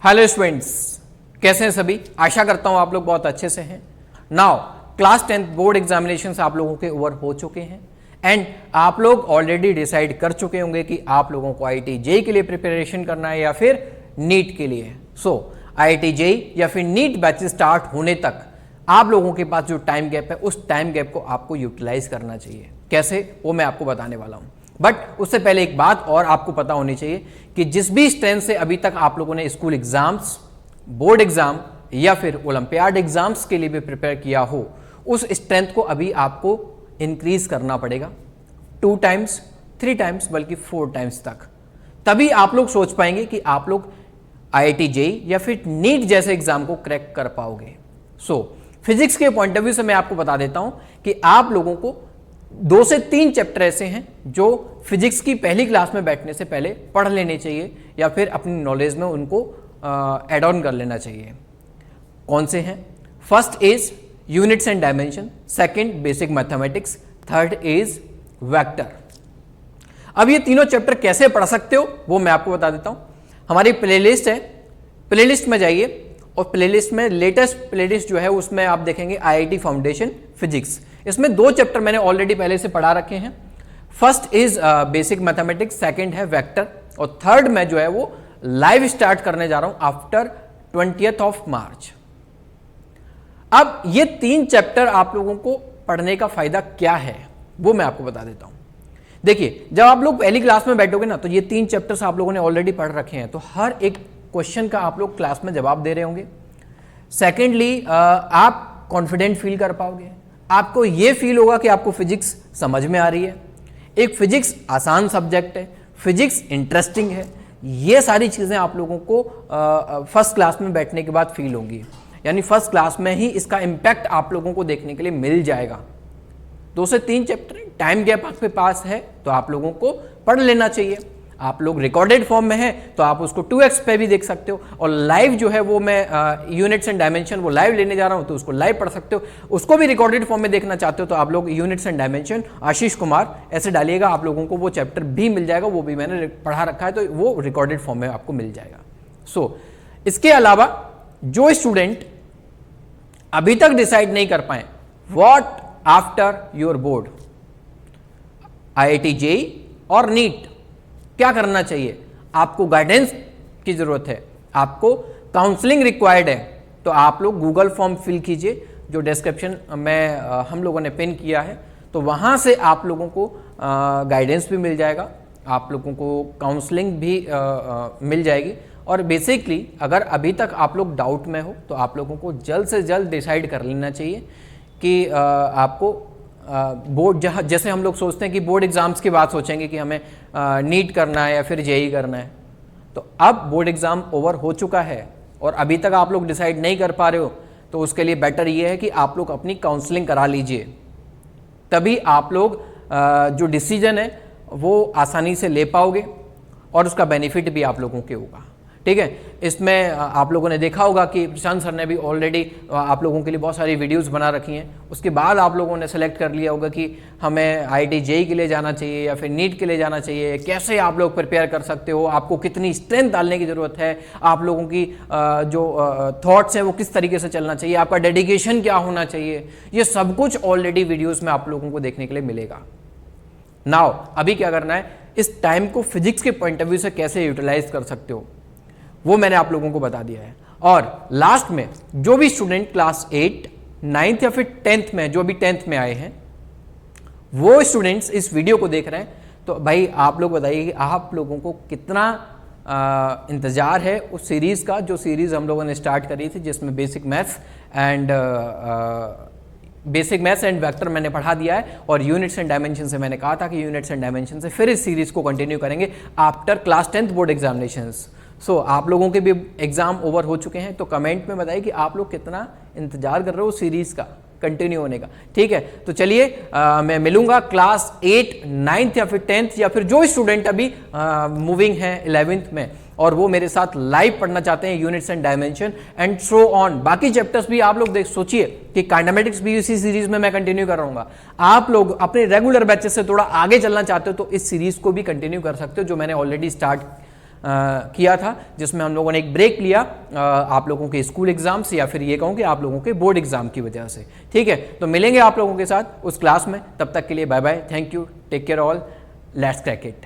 Hello students, कैसे हैं सभी। आशा करता हूं आप लोग बहुत अच्छे से हैं। Now class 10th board examination आप लोगों के ओवर हो चुके हैं एंड आप लोग ऑलरेडी डिसाइड कर चुके होंगे कि आप लोगों को IIT JEE के लिए प्रिपरेशन करना है या फिर नीट के लिए। सो IIT JEE या फिर नीट बैच स्टार्ट होने तक आप लोगों के पास जो टाइम गैप है उस टाइम गैप को आपको यूटिलाइज करना चाहिए। कैसे, वो मैं आपको बताने वाला हूं। बट उससे पहले एक बात और आपको पता होनी चाहिए कि जिस भी स्ट्रेंथ से अभी तक आप लोगों ने स्कूल एग्जाम्स, बोर्ड एग्जाम या फिर ओलंपियाड एग्जाम्स के लिए भी प्रिपेयर किया हो, उस स्ट्रेंथ को अभी आपको इंक्रीज करना पड़ेगा 2 टाइम्स 3 टाइम्स बल्कि 4 टाइम्स तक। तभी आप लोग सोच पाएंगे कि आप लोग IIT JEE या फिर नीट जैसे एग्जाम को क्रैक कर पाओगे। सो फिजिक्स के पॉइंट ऑफ व्यू से मैं आपको बता देता हूं कि आप लोगों को 2 से 3 चैप्टर ऐसे हैं जो फिजिक्स की पहली क्लास में बैठने से पहले पढ़ लेने चाहिए या फिर अपनी नॉलेज में उनको ऐड ऑन कर लेना चाहिए। कौन से हैं? First is units and dimension, second basic mathematics, third is vector. अब ये तीनों चैप्टर कैसे पढ़ सकते हो वो मैं आपको बता देता हूं। हमारी प्लेलिस्ट है, प्लेलिस्ट में जाइए और प्लेलिस्ट में लेटेस्ट प्लेलिस्ट जो है उसमें आप देखेंगे IIT फाउंडेशन फिजिक्स। इसमें 2 चैप्टर मैंने ऑलरेडी पहले से पढ़ा रखे हैं। First is basic mathematics, second है वेक्टर और थर्ड में जो है वो लाइव स्टार्ट करने जा रहा हूं आफ्टर 20th मार्च। अब ये 3 चैप्टर आप लोगों को पढ़ने का फायदा क्या है वो मैं आपको बता देता हूं। देखिए, जब आप लोग पहली क्लास में बैठोगे ना तो ये 3 चैप्टर्स आप लोगों ने ऑलरेडी पढ़ रखे हैं, तो हर एक क्वेश्चन का आप लोग क्लास में जवाब दे रहे होंगे। सेकेंडली आप कॉन्फिडेंट फील कर पाओगे, आपको ये फील होगा कि आपको फिजिक्स समझ में आ रही है, एक फिजिक्स आसान सब्जेक्ट है, फिजिक्स इंटरेस्टिंग है। ये सारी चीज़ें आप लोगों को फर्स्ट क्लास में बैठने के बाद फील होंगी, यानी फर्स्ट क्लास में ही इसका इम्पैक्ट आप लोगों को देखने के लिए मिल जाएगा। 2 से 3 चैप्टर टाइम गैप आपके पास है तो आप लोगों को पढ़ लेना चाहिए। आप लोग रिकॉर्डेड फॉर्म में है तो आप उसको 2x पे भी देख सकते हो और लाइव जो है वो मैं यूनिट्स एंड डायमेंशन वो लाइव लेने जा रहा हूं तो उसको लाइव पढ़ सकते हो। उसको भी रिकॉर्डेड फॉर्म में देखना चाहते हो तो आप लोग units and dimension Ashish Kumar ऐसे डालिएगा, आप लोगों को वो चैप्टर भी मिल जाएगा, वो भी मैंने पढ़ा रखा है तो वो रिकॉर्डेड फॉर्म में आपको मिल जाएगा। सो इसके अलावा जो स्टूडेंट अभी तक डिसाइड नहीं कर पाए what after your board, IIT JEE और नीट क्या करना चाहिए, आपको गाइडेंस की जरूरत है, आपको काउंसलिंग रिक्वायर्ड है, तो आप लोग गूगल फॉर्म फिल कीजिए जो डिस्क्रिप्शन में हम लोगों ने पिन किया है, तो वहाँ से आप लोगों को गाइडेंस भी मिल जाएगा, आप लोगों को काउंसलिंग भी मिल जाएगी। और बेसिकली अगर अभी तक आप लोग डाउट में हो तो आप लोगों को जल्द से जल्द डिसाइड कर लेना चाहिए कि आपको बोर्ड, जैसे हम लोग सोचते हैं कि बोर्ड एग्जाम्स की बात सोचेंगे कि हमें नीट करना है या फिर JEE करना है, तो अब बोर्ड एग्जाम ओवर हो चुका है और अभी तक आप लोग डिसाइड नहीं कर पा रहे हो तो उसके लिए बेटर ये है कि आप लोग अपनी काउंसलिंग करा लीजिए, तभी आप लोग जो डिसीजन है वो आसानी से ले पाओगे और उसका बेनिफिट भी आप लोगों के होगा। ठीक है, इसमें आप लोगों ने देखा होगा कि प्रशांत सर ने भी ऑलरेडी आप लोगों के लिए बहुत सारी वीडियोस बना रखी हैं। उसके बाद आप लोगों ने सेलेक्ट कर लिया होगा कि हमें IIT JEE के लिए जाना चाहिए या फिर नीट के लिए जाना चाहिए, कैसे आप लोग प्रिपेयर कर सकते हो, आपको कितनी स्ट्रेंथ डालने की ज़रूरत है, आप लोगों की जो थॉट्स हैं वो किस तरीके से चलना चाहिए, आपका डेडिकेशन क्या होना चाहिए, ये सब कुछ ऑलरेडी वीडियोज़ में आप लोगों को देखने के लिए मिलेगा। नाउ अभी क्या करना है, इस टाइम को फिजिक्स के पॉइंट ऑफ व्यू से कैसे यूटिलाइज कर सकते हो वो मैंने आप लोगों को बता दिया है। और लास्ट में जो भी स्टूडेंट क्लास 8, 9th या फिर 10th में, जो अभी 10th में आए हैं वो स्टूडेंट्स इस वीडियो को देख रहे हैं, तो भाई आप लोग बताइए कि आप लोगों को कितना इंतज़ार है उस सीरीज़ का, जो सीरीज़ हम लोगों ने स्टार्ट करी थी जिसमें बेसिक मैथ्स एंड वेक्टर मैंने पढ़ा दिया है और यूनिट्स एंड डायमेंशन से मैंने कहा था कि यूनिट्स एंड डायमेंशन से फिर इस सीरीज़ को कंटिन्यू करेंगे after class 10th board examinations. So आप लोगों के भी एग्जाम ओवर हो चुके हैं, तो कमेंट में बताइए कि आप लोग कितना इंतजार कर रहे हो सीरीज का कंटिन्यू होने का। ठीक है, तो चलिए मैं मिलूंगा क्लास 8, 9th या फिर 10th या फिर जो स्टूडेंट अभी मूविंग है 11th में और वो मेरे साथ लाइव पढ़ना चाहते हैं units and dimension and so on. बाकी चैप्टर्स भी आप लोग देख सोचिए कि काइनेमेटिक्स भी इसी सीरीज में मैं कंटिन्यू कर रहा हूँ। आप लोग अपने रेगुलर बैचेस से थोड़ा आगे चलना चाहते हो तो इस सीरीज को भी कंटिन्यू कर सकते हो जो मैंने ऑलरेडी स्टार्ट किया था, जिसमें हम लोगों ने एक ब्रेक लिया आप लोगों के स्कूल एग्जाम से, या फिर ये कहूँ कि आप लोगों के बोर्ड एग्जाम की वजह से। ठीक है, तो मिलेंगे आप लोगों के साथ उस क्लास में, तब तक के लिए bye bye, thank you, take care all, let's crack it.